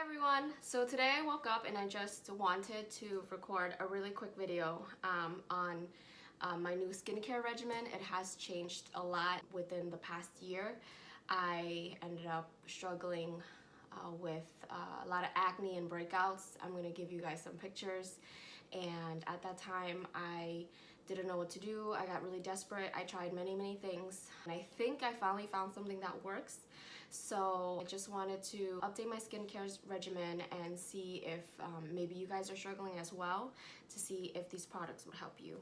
everyone! So today I woke up and I just wanted to record a really quick video on my new skincare regimen. It has changed a lot within the past year. I ended up struggling with a lot of acne and breakouts. I'm going to give you guys some pictures, and at that time I didn't know what to do. I got really desperate. I tried many things, and I think I finally found something that works. So I just wanted to update my skincare regimen and see if maybe you guys are struggling as well, to see if these products would help you.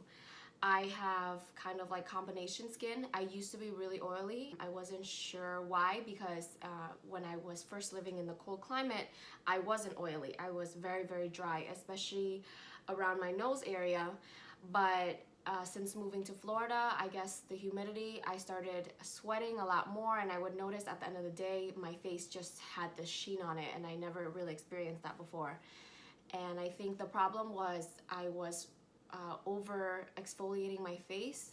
I have kind of like combination skin. I used to be really oily. I wasn't sure why, because when I was first living in the cold climate, I wasn't oily. I was very dry, especially around my nose area. But since moving to Florida, I guess the humidity, I started sweating a lot more, and I would notice at the end of the day my face just had this sheen on it, and I never really experienced that before. And I think the problem was I was over exfoliating my face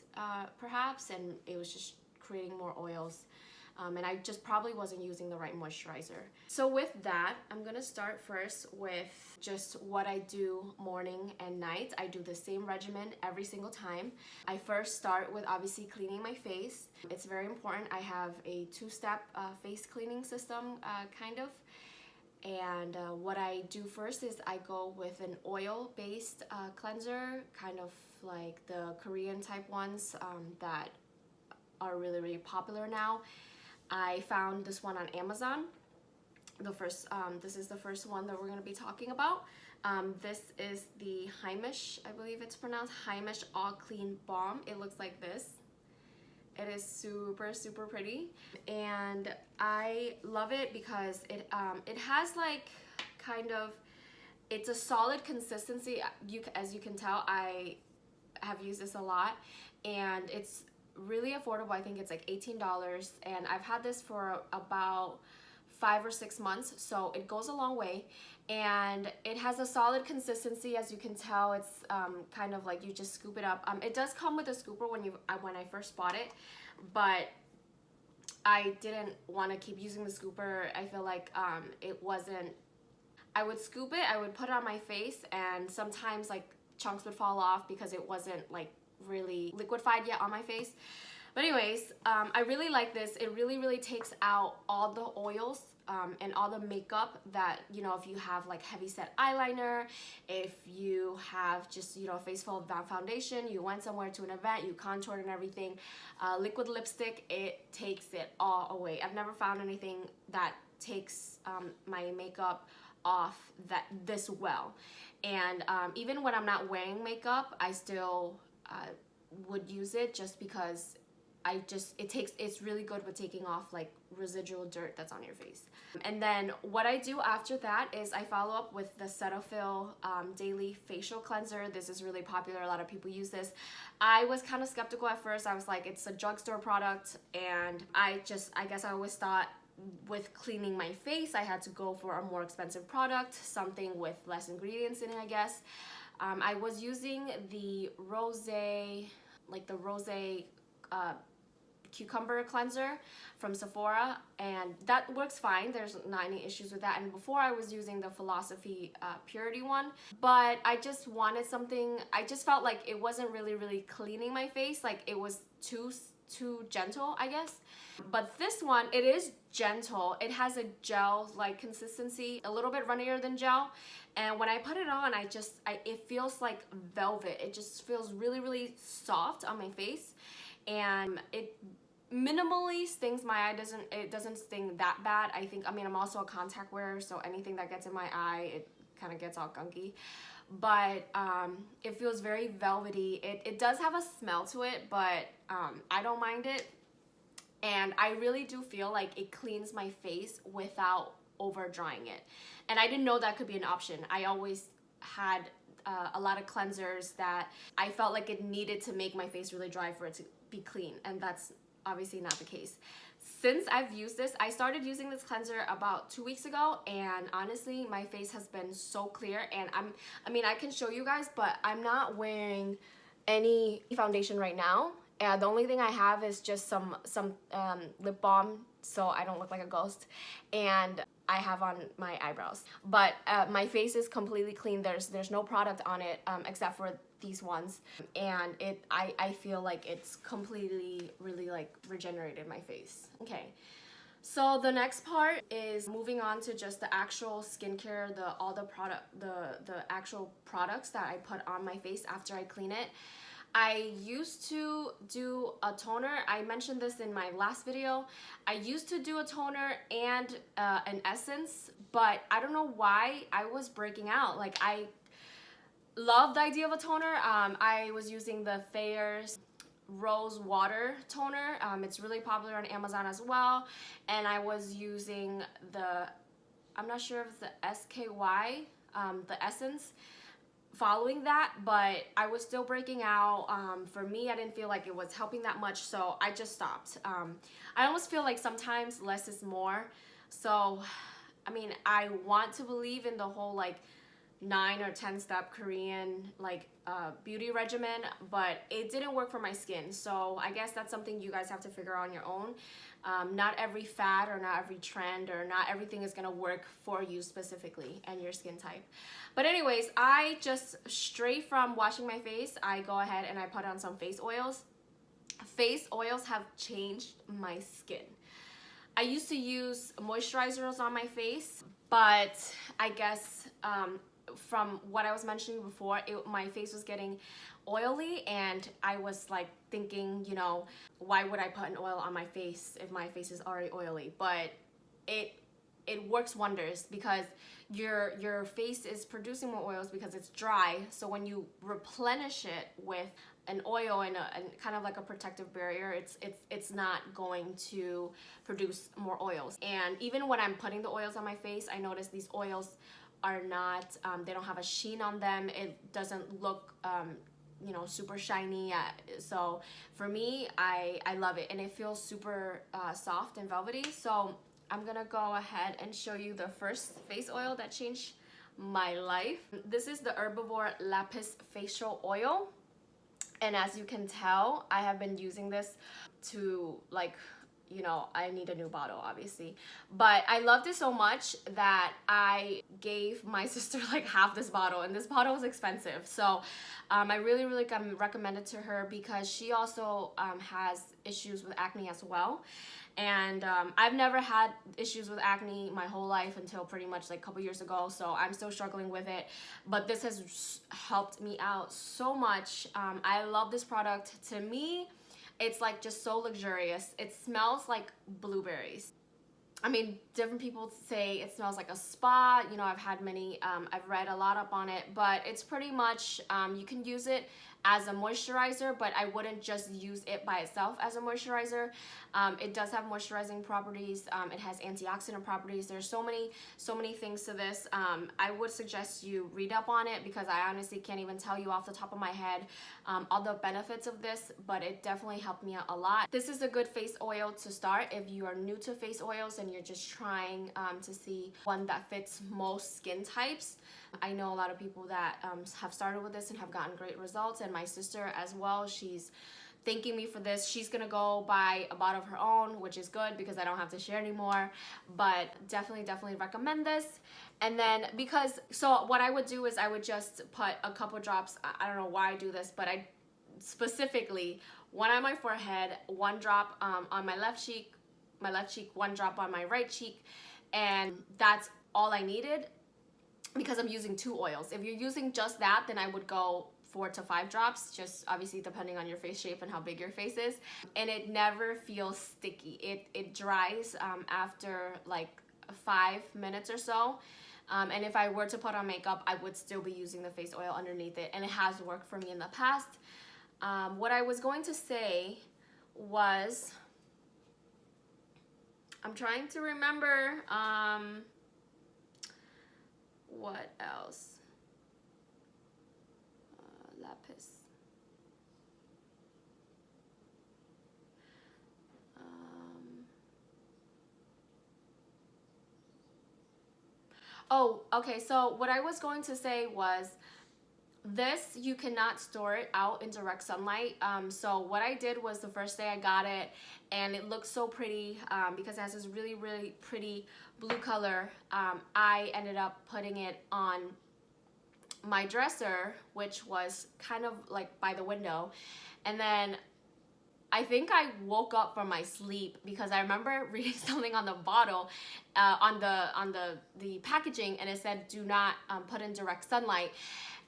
perhaps, and it was just creating more oils. And I just probably wasn't using the right moisturizer. So with that, I'm gonna start first with just what I do morning and night. I do the same regimen every single time. I first start with obviously cleaning my face. It's very important. I have a two-step face cleaning system, kind of. And what I do first is I go with an oil-based cleanser, kind of like the Korean type ones that are really popular now. I found this one on Amazon. This is the first one that we're going to be talking about. This is the Heimish, I believe it's pronounced Heimish All Clean Balm. It looks like this. It is super pretty, and I love it because it has like kind of, it's a solid consistency. As you can tell, I have used this a lot, and it's really affordable. I think it's like $18, and I've had this for about 5 or 6 months, so it goes a long way, and it has a solid consistency. As you can tell, it's kind of like you just scoop it up. It does come with a scooper when I first bought it, but I didn't want to keep using the scooper. I feel like it wasn't, I would scoop it, I would put it on my face, and sometimes like chunks would fall off because it wasn't like really liquefied yet on my face. But anyways, I really like this. It really takes out all the oils and all the makeup that, you know, if you have like heavy set eyeliner, if you have just, you know, a face full of foundation, you went somewhere to an event, you contoured and everything, liquid lipstick, it takes it all away. I've never found anything that takes my makeup off this well. And even when I'm not wearing makeup, I still would use it, just because it's really good with taking off like residual dirt that's on your face. And then what I do after that is I follow up with the Cetaphil daily facial cleanser. This is really popular. A lot of people use this. I was kind of skeptical at first. I was like, it's a drugstore product, and I guess I always thought with cleaning my face I had to go for a more expensive product, something with less ingredients in it, I guess. I was using the rose cucumber cleanser from Sephora, and that works fine. There's not any issues with that. And before I was using the Philosophy Purity one, but I just wanted something. I just felt like it wasn't really cleaning my face. Like it was too gentle, I guess. But this one, it is gentle. It has a gel-like consistency, a little bit runnier than gel. And when I put it on, it feels like velvet. It just feels really soft on my face, and it minimally stings my eye. It doesn't sting that bad. I mean, I'm also a contact wearer, so anything that gets in my eye, it kind of gets all gunky. But it feels very velvety. It does have a smell to it, but I don't mind it. And I really do feel like it cleans my face without over drying it. And I didn't know that could be an option. I always had a lot of cleansers that I felt like it needed to make my face really dry for it to be clean, and that's obviously not the case. Since I've used this, I started using this cleanser about 2 weeks ago, and honestly my face has been so clear. And I mean I can show you guys, but I'm not wearing any foundation right now. The only thing I have is just some lip balm, so I don't look like a ghost. And I have on my eyebrows. But my face is completely clean. There's no product on it except for these ones, and I feel like it's completely really like regenerated my face. Okay. So the next part is moving on to just the actual skincare, the actual products that I put on my face after I clean it. I used to do a toner. I mentioned this in my last video. I used to do a toner and an essence, but I don't know why I was breaking out. Like, I love the idea of a toner. I was using the Thayer's Rose Water Toner. It's really popular on Amazon as well. And I was using the, I'm not sure if it's the SKY, the essence, following that, but I was still breaking out. For me, I didn't feel like it was helping that much, so I just stopped. I almost feel like sometimes less is more. So, I mean, I want to believe in the whole like 9 or 10 step Korean like beauty regimen, but it didn't work for my skin. So I guess that's something you guys have to figure out on your own. Not every fad or not every trend or not everything is gonna work for you specifically and your skin type. But anyways, I just straight from washing my face, I go ahead and I put on some face oils. Face oils have changed my skin. I used to use moisturizers on my face, but I guess from what I was mentioning before, my face was getting oily, and I was like thinking, you know, why would I put an oil on my face if my face is already oily? But it works wonders because your face is producing more oils because it's dry. So when you replenish it with an oil and kind of like a protective barrier, it's not going to produce more oils. And even when I'm putting the oils on my face, I notice these oils are not, they don't have a sheen on them. It doesn't look, you know, super shiny. So for me, I love it, and it feels super soft and velvety. So I'm gonna go ahead and show you the first face oil that changed my life. This is the Herbivore Lapis facial oil, and as you can tell, I have been using this to like, you know, I need a new bottle obviously, but I loved it so much that I gave my sister like half this bottle, and this bottle was expensive. So I really recommend it to her because she also has issues with acne as well. And I've never had issues with acne my whole life until pretty much like a couple years ago, so I'm still struggling with it, but this has helped me out so much. I love this product. To me, it's like just so luxurious. It smells like blueberries. I mean, different people say it smells like a spa. You know, I've had many, I've read a lot up on it, but it's pretty much, you can use it as a moisturizer, but I wouldn't just use it by itself as a moisturizer. It does have moisturizing properties. It has antioxidant properties. There's so many things to this. I would suggest you read up on it because I honestly can't even tell you off the top of my head all the benefits of this, but it definitely helped me out a lot. This is a good face oil to start if you are new to face oils and you're just trying to see one that fits most skin types. I know a lot of people that have started with this and have gotten great results, and my sister as well. She's thanking me for this. She's gonna go buy a bottle of her own, which is good because I don't have to share anymore, but definitely recommend this. And then so what I would do is I would just put a couple drops, I don't know why I do this, but I specifically, one on my forehead, one drop on my left cheek, one drop on my right cheek, and that's all I needed because I'm using 2 oils. If you're using just that, then I would go 4 to 5 drops, just obviously depending on your face shape and how big your face is. And it never feels sticky. It dries after like 5 minutes or so. And if I were to put on makeup, I would still be using the face oil underneath it, and it has worked for me in the past. What I was going to say was, I'm trying to remember, what else? Lapis. Oh, okay, so what I was going to say was, This, you cannot store it out in direct sunlight. So what I did was the first day I got it, and it looked so pretty because it has this really, really pretty blue color. I ended up putting it on my dresser, which was kind of like by the window. And then I think I woke up from my sleep because I remember reading something on the bottle, on the packaging, and it said do not put in direct sunlight.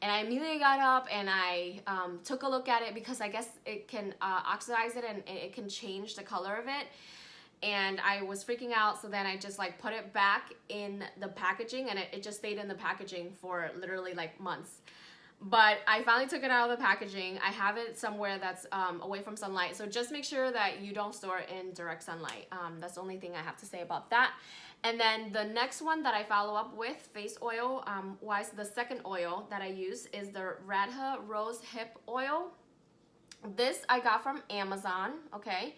And I immediately got up and I took a look at it because I guess it can oxidize it and it can change the color of it. And I was freaking out, so then I just like put it back in the packaging, and it just stayed in the packaging for literally like months. But I finally took it out of the packaging. I have it somewhere that's away from sunlight. So just make sure that you don't store it in direct sunlight. That's the only thing I have to say about that. And then the next one that I follow up with, face oil wise, the second oil that I use is the Radha Rose Hip Oil. This I got from Amazon, okay?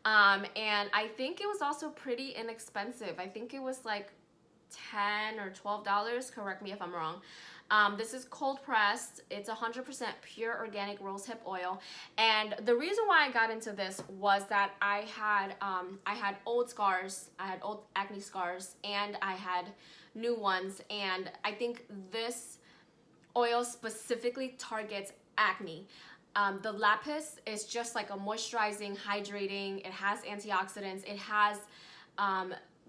And I think it was also pretty inexpensive. I think it was like $10 or $12, correct me if I'm wrong. This is cold pressed. It's 100% pure organic rosehip oil. And the reason why I got into this was that I had old scars, I had old acne scars, and I had new ones. And I think this oil specifically targets acne. The Lapis is just like a moisturizing, hydrating. It has antioxidants. It has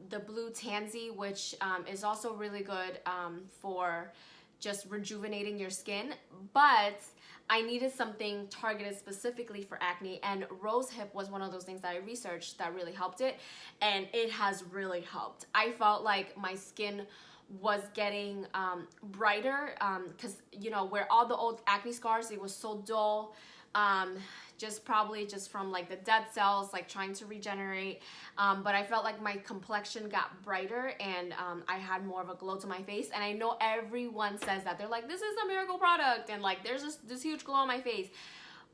the blue tansy, which is also really good for just rejuvenating your skin. But I needed something targeted specifically for acne, and rosehip was one of those things that I researched that really helped it, and it has really helped. I felt like my skin was getting brighter because you know, where all the old acne scars, it was so dull, just probably just from like the dead cells like trying to regenerate, but I felt like my complexion got brighter, and I had more of a glow to my face. And I know everyone says that, they're like, this is a miracle product, and like there's this huge glow on my face,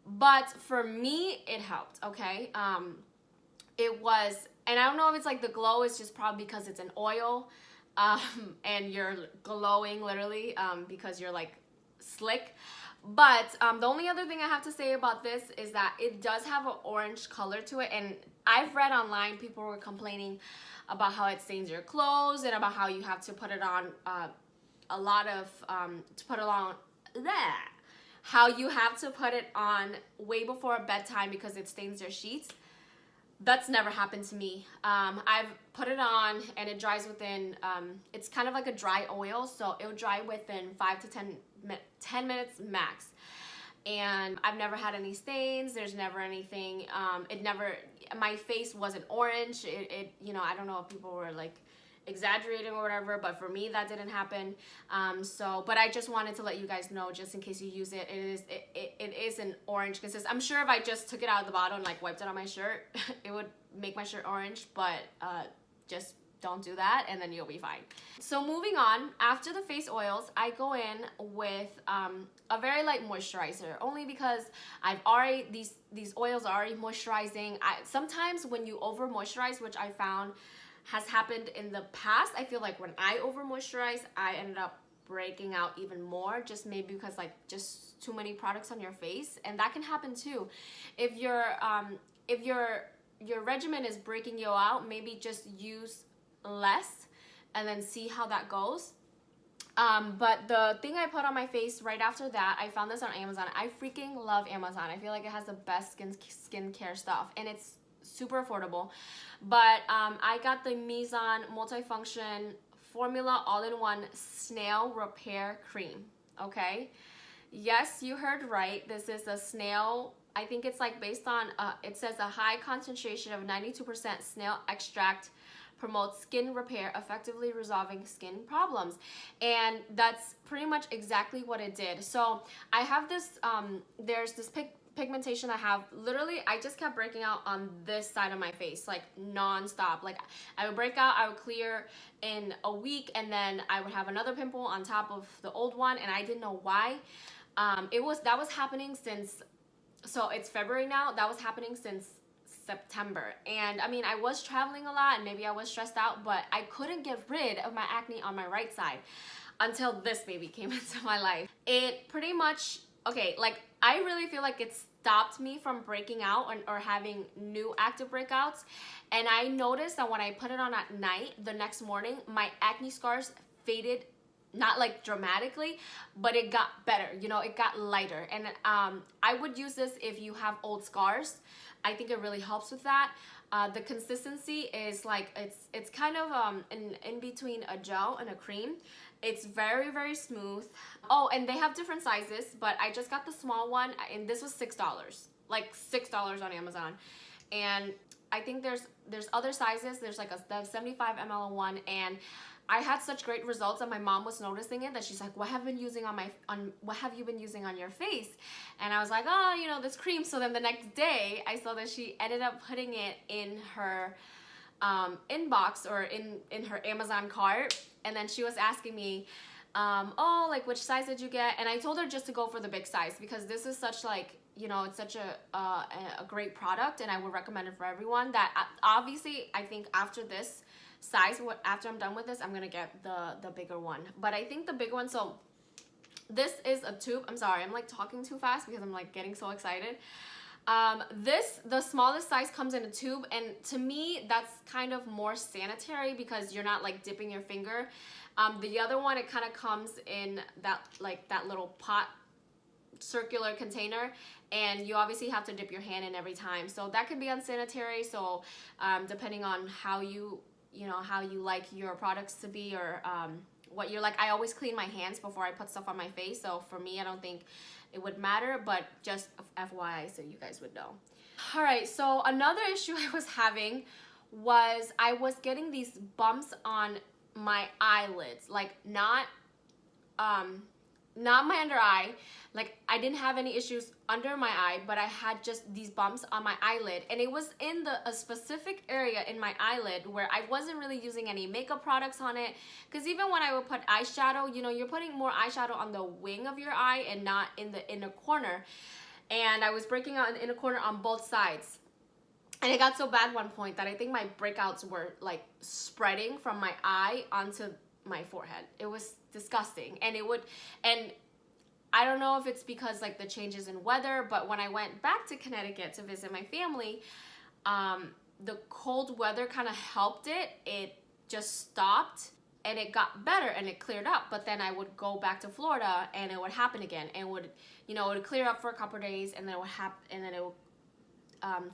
but for me it helped, okay? It was, and I don't know if it's like the glow is just probably because it's an oil, and you're glowing literally because you're like slick. But the only other thing I have to say about this is that it does have an orange color to it, and I've read online people were complaining about how it stains your clothes and about how you have to put it on a lot of how you have to put it on way before bedtime because it stains your sheets. That's never happened to me. I've put it on and it dries within, it's kind of like a dry oil, so it'll dry within 5 to 10 minutes max. And I've never had any stains. There's never anything, my face wasn't orange. You know, I don't know if people were like exaggerating or whatever, but for me that didn't happen. But I just wanted to let you guys know, just in case you use it, it is an orange consist. I'm sure if I just took it out of the bottle and like wiped it on my shirt, it would make my shirt orange, but just don't do that and then you'll be fine. So moving on, after the face oils, I go in with a very light moisturizer, only because these oils are already moisturizing. Sometimes when you over moisturize, which I found has happened in the past, I feel like when I over moisturize, I ended up breaking out even more, just maybe because like just too many products on your face. And that can happen too. If your regimen is breaking you out, maybe just use less and then see how that goes. But the thing I put on my face right after that, I found this on Amazon. I freaking love Amazon. I feel like it has the best skincare stuff, and it's super affordable. But I got the Mizan multifunction formula all-in-one snail repair cream. Okay, yes, you heard right. This is a snail, I think it's like based on it says a high concentration of 92% snail extract promotes skin repair, effectively resolving skin problems. And that's pretty much exactly what it did. So I have this there's this pigmentation I have. Literally, I just kept breaking out on this side of my face, like non-stop. Like I would break out, I would clear in a week, and then I would have another pimple on top of the old one, and I didn't know why. That was happening since, so it's February now, that was happening since September. And I mean, I was traveling a lot and maybe I was stressed out, but I couldn't get rid of my acne on my right side. until this baby came into my life. It pretty much, okay, like I really feel like it stopped me from breaking out or having new active breakouts. And I noticed that when I put it on at night, the next morning, my acne scars faded, not like dramatically, but it got better, you know, it got lighter. And I would use this if you have old scars. I think it really helps with that. The consistency is like, it's kind of in between a gel and a cream. It's very, very smooth. Oh, and they have different sizes, but I just got the small one, and this was $6, like $6 on Amazon. And I think there's other sizes. There's like the 75 ml one, and I had such great results, and my mom was noticing it, that she's like, what have you been using on your face? And I was like, oh, you know, this cream. So then the next day I saw that she ended up putting it in her inbox, or in her Amazon cart. And then she was asking me, oh, like, which size did you get? And I told her just to go for the big size, because this is such, like, you know, it's such a great product, and I would recommend it for everyone. That obviously, I think after this size, after I'm done with this, I'm gonna get the bigger one. But I think the big one, so this is a tube. I'm sorry, I'm like talking too fast because I'm like getting so excited. The smallest size comes in a tube, and to me that's kind of more sanitary because you're not like dipping your finger. The other one, it kind of comes in that little pot circular container, and you obviously have to dip your hand in every time, so that can be unsanitary. So depending on how you like your products to be, or what you're like. I always clean my hands before I put stuff on my face, so for me I don't think it would matter, but just FYI so you guys would know. All right, so another issue I was having was I was getting these bumps on my eyelids, like not my under eye. Like, I didn't have any issues under my eye, but I had just these bumps on my eyelid, and it was in a specific area in my eyelid where I wasn't really using any makeup products on it, because even when I would put eyeshadow, you know, you're putting more eyeshadow on the wing of your eye and not in the inner corner, and I was breaking out in the inner corner on both sides. And it got so bad one point that I think my breakouts were like spreading from my eye onto my forehead. It was disgusting. And I don't know if it's because like the changes in weather, but when I went back to Connecticut to visit my family, the cold weather kind of helped it. It just stopped, and it got better, and it cleared up. But then I would go back to Florida, and it would happen again, and it would clear up for a couple of days, and then it would happen, and then it would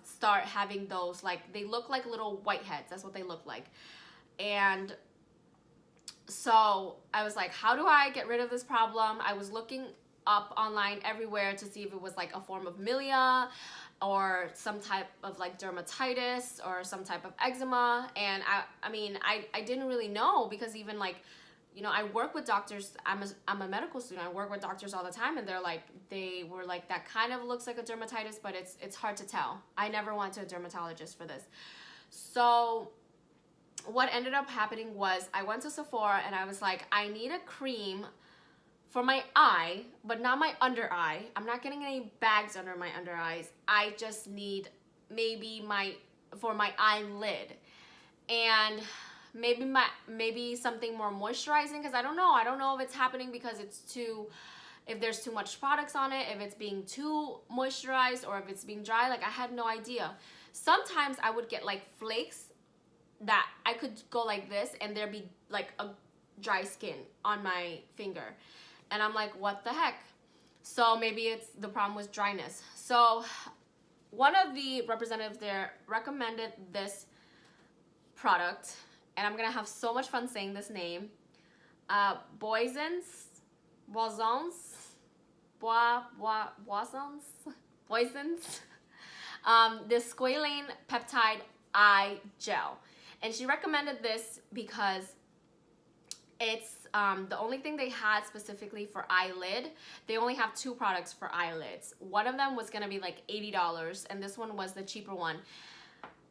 start having those, like, they look like little whiteheads. That's what they look like. And so I was like, how do I get rid of this problem? I was looking up online everywhere to see if it was like a form of milia or some type of like dermatitis or some type of eczema. And I didn't really know, because even like, you know, I work with doctors. I'm a medical student. I work with doctors all the time, and they were like, that kind of looks like a dermatitis, but it's hard to tell. I never went to a dermatologist for this. So what ended up happening was I went to Sephora, and I was like, I need a cream for my eye, but not my under eye. I'm not getting any bags under my under eyes. I just need maybe for my eyelid, and maybe something more moisturizing, because I don't know if it's happening because if there's too much products on it, if it's being too moisturized, or if it's being dry. Like, I had no idea. Sometimes I would get like flakes that I could go like this, and there'd be like a dry skin on my finger, and I'm like, what the heck? So maybe the problem was dryness. So one of the representatives there recommended this product, and I'm gonna have so much fun saying this name. Biossance. The Squalene Peptide Eye Gel. And she recommended this because it's the only thing they had specifically for eyelid. They only have 2 products for eyelids. One of them was gonna be like $80, and this one was the cheaper one.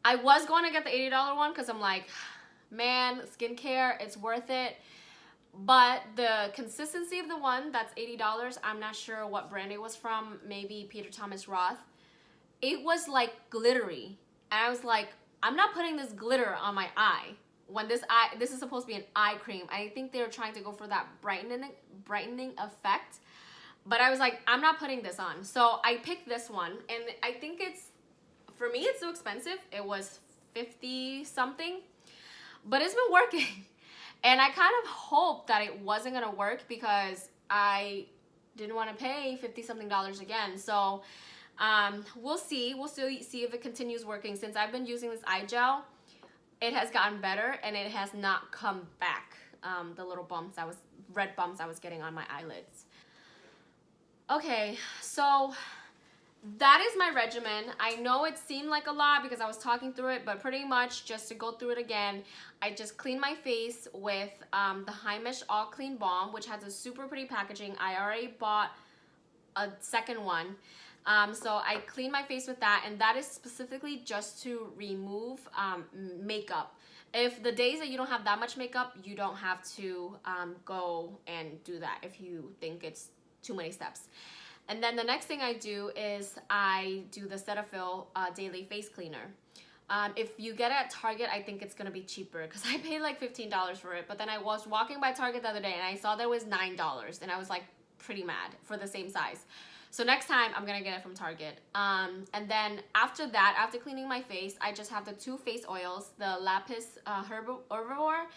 I was going to get the $80 one because I'm like, man, skincare, it's worth it. But the consistency of the one that's $80, I'm not sure what brand it was from, maybe Peter Thomas Roth. It was like glittery. And I was like, I'm not putting this glitter on my eye. when this is supposed to be an eye cream. I think they're trying to go for that brightening effect. But I was like, I'm not putting this on. So I picked this one, and I think for me, it's so expensive. It was 50 something, but it's been working. And I kind of hoped that it wasn't gonna work because I didn't want to pay 50 something dollars again. So we'll see if it continues working. Since I've been using this eye gel, it has gotten better and it has not come back. The little red bumps I was getting on my eyelids. Okay, so that is my regimen. I know it seemed like a lot because I was talking through it, but pretty much just to go through it again, I just cleaned my face with the Heimish All Clean Balm, which has a super pretty packaging. I already bought a second one. So I cleaned my face with that, and that is specifically just to remove makeup. If the days that you don't have that much makeup, you don't have to go and do that if you think it's too many steps. And then the next thing I do is I do the Cetaphil daily face cleaner. If you get it at Target, I think it's gonna be cheaper because I paid like $15 for it. But then I was walking by Target the other day and I saw there was $9, and I was like pretty mad for the same size. So next time I'm gonna get it from Target. And then after that, after cleaning my face, I just have the two face oils, the Lapis Herbivore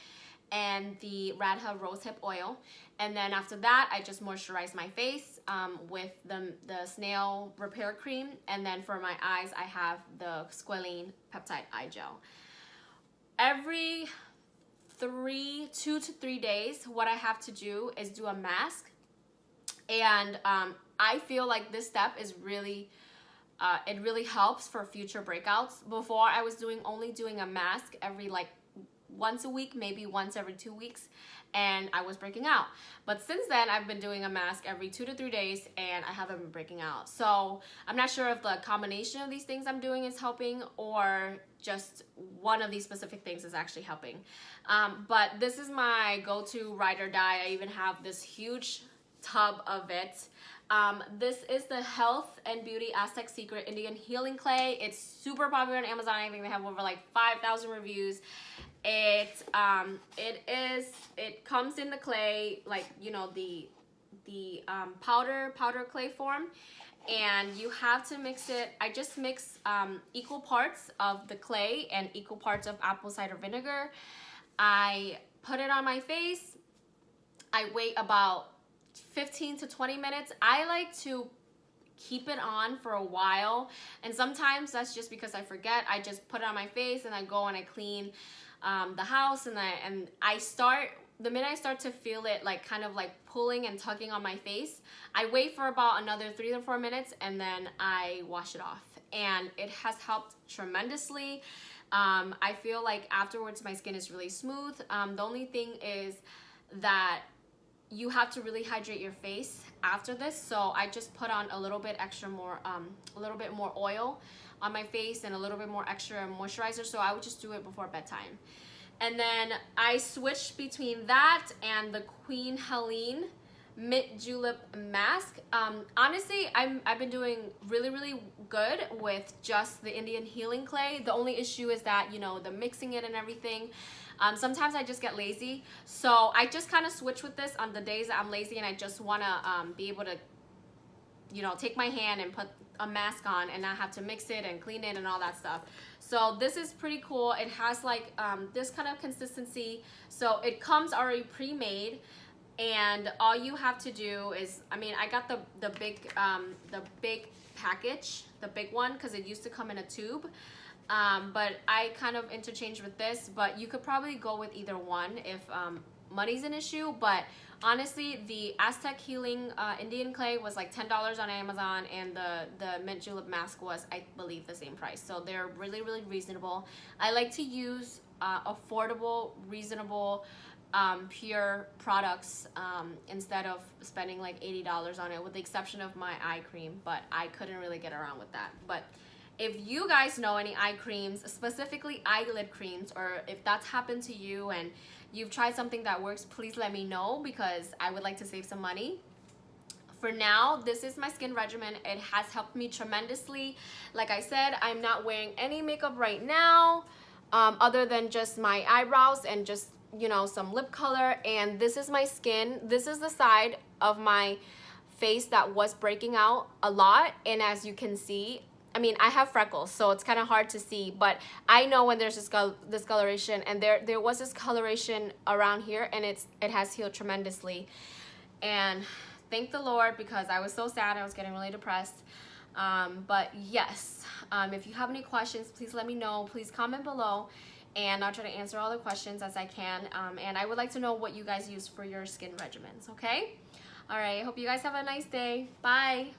and the Radha Rosehip oil. And then after that, I just moisturize my face with the Snail Repair Cream. And then for my eyes, I have the Squalene Peptide Eye Gel. Every 2 to 3 days, what I have to do is do a mask. And I feel like this step is really, it really helps for future breakouts. Before, I was only doing a mask every like once a week, maybe once every 2 weeks, and I was breaking out. But since then, I've been doing a mask every 2 to 3 days, and I haven't been breaking out. So I'm not sure if the combination of these things I'm doing is helping, or just one of these specific things is actually helping. But this is my go-to ride or die. I even have this huge tub of it. This is the Health and Beauty Aztec Secret Indian Healing Clay. It's super popular on Amazon. I think they have over like 5,000 reviews. It comes in the clay, like, you know, the powder clay form, and you have to mix it. I just mix equal parts of the clay and equal parts of apple cider vinegar. I put it on my face. I wait about 15 to 20 minutes. I like to keep it on for a while, and sometimes that's just because I forget. I just put it on my face and I go and I clean the house, and I start, the minute I start to feel it like kind of like pulling and tugging on my face, I wait for about another 3 to 4 minutes, and then I wash it off, and it has helped tremendously. I feel like afterwards my skin is really smooth. The only thing is that you have to really hydrate your face after this, so I just put on a little bit more oil on my face and a little bit more extra moisturizer. So I would just do it before bedtime. And then I switched between that and the Queen Helene Mint Julep Mask. Honestly, I've been doing really good with just the Indian Healing Clay. The only issue is that, you know, the mixing it and everything. Sometimes I just get lazy, so I just kind of switch with this on the days that I'm lazy and I just want to be able to, you know, take my hand and put a mask on and not have to mix it and clean it and all that stuff. So this is pretty cool. It has like this kind of consistency, so it comes already pre-made, and all you have to do is, I mean, I got the big package, the big one, because it used to come in a tube. But I kind of interchange with this, but you could probably go with either one if money's an issue. But honestly, the Aztec Healing Indian Clay was like $10 on Amazon, and the Mint Julep Mask was, I believe, the same price. So they're really reasonable. I like to use affordable, reasonable, pure products instead of spending like $80 on it, with the exception of my eye cream, but I couldn't really get around with that. But if you guys know any eye creams, specifically eyelid creams, or if that's happened to you and you've tried something that works, please let me know, because I would like to save some money. For now, this is my skin regimen. It has helped me tremendously. Like I said, I'm not wearing any makeup right now. other than just my eyebrows and just, you know, some lip color. And this is my skin. This is the side of my face that was breaking out a lot, and as you can see, I mean, I have freckles, so it's kind of hard to see, but I know when there's discoloration, and there was discoloration around here, and it has healed tremendously. And thank the Lord, because I was so sad. I was getting really depressed. But yes, if you have any questions, please let me know. Please comment below, and I'll try to answer all the questions as I can. And I would like to know what you guys use for your skin regimens, okay? All right, hope you guys have a nice day. Bye.